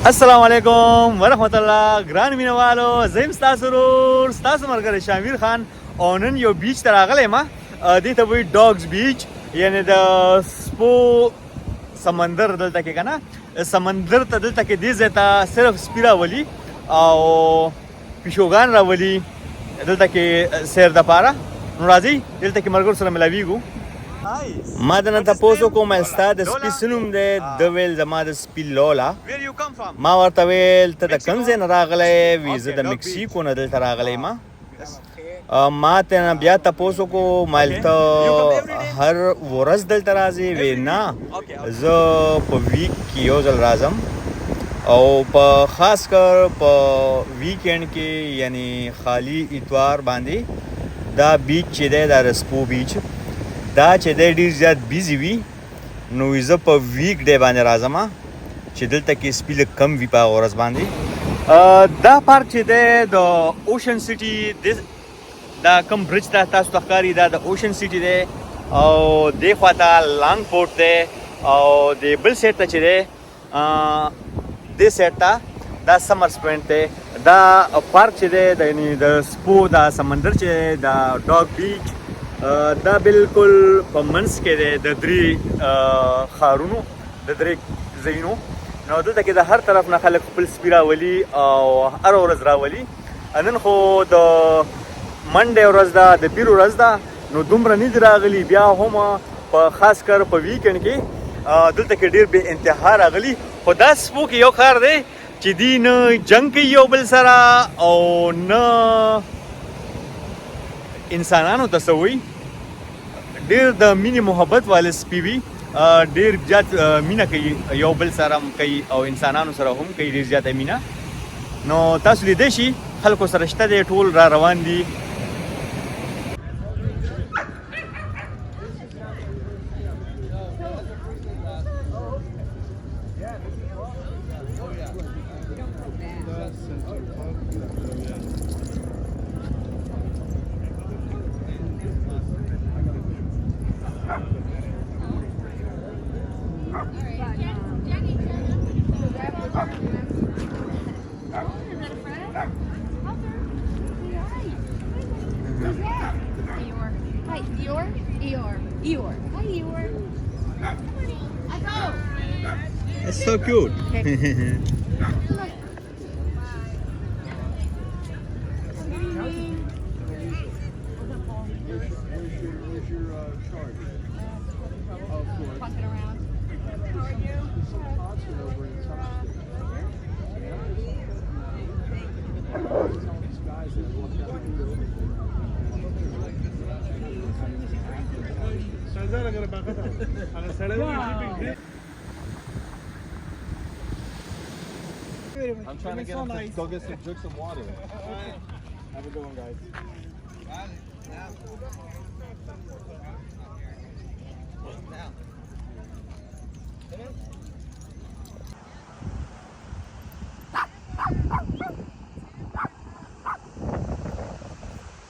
السلام علیکم ورحمت الله ګران مینوالو زم ستاسو ورور ستاسو ملګری شامیر خان او نن یو بیچ ته راغلی ما دې ته وایي ډاګز بیچ یعنی د سپو سمندر دلته کې که نه سمندر ته دلته کې دې ځای ته صرف سپي راولي او پیشوګان راولي دلته کې سیر دپاره نو راځئ دلته کې ملګرو سره ملاویږو ما د نه تپوسو کوم ستا د سپي څه نوم دی ده ویل زما د سپي لولا ما ورته ویل ته د کوم ځای نه راغلی وي زه د مکسیکو نه دلته راغلی ما ته نه بیا تپوسو کو ما ویل ته هر ورځ دلته راځې وی نه زه په ویک کې یو ځل راځم او په خاص کر په ویکینډ کې یعنی خالی اتوار باندې دا بیچ چې دی دا د سپو بیچ دا چې دی ډېر زیات بیزي وي نو زه په ویک ډے باندې راځم چې دلته کې سپي لږ کم وي په هغه ورځ باندې دا پارک چې دی د اوشن سټي دا کم برج ته تاسو ته ښکاري دا د اوشن سټي دی او دې خواته لانګ پورټ دی او د بل سایډ ته چې دی دې سایډ ته دا سمرس پوینټ دی دا پارک چې دی د یعنې د سپو دا سمندر چې دا ډاګ بیچ دا بالکل په منځ کې دی د درې ښارونو د درې ځایونو نو دلته کې د هر طرف نه خلک خپل سپي راولي او هر ورځ راولي نن خو د منډې ورځ ده د پیر ورځ ده نو دومره نه دي راغلي بیا هم په خاص کر په ویکینډ کې دلته کې ډېر بې انتها راغلي خو دا سپو کې یو کار دی چې دی نه جنګ کوي یو بل سره او نه انسانانو ته څه وایي ډېر د مینې محبت والے سپي وي ډېر زیات مینه کوي یو بل سره هم کوي او انسانانو سره هم کوي ډېر زیاته مینه نو تاسو لیدی شي خلکو سره شته دی ټول را روان دي Eeyore. Hi, Eeyore. I go. It's so cute. Fucking around. How are you? I'm trying to get him to go get some water. Have a good one, guys.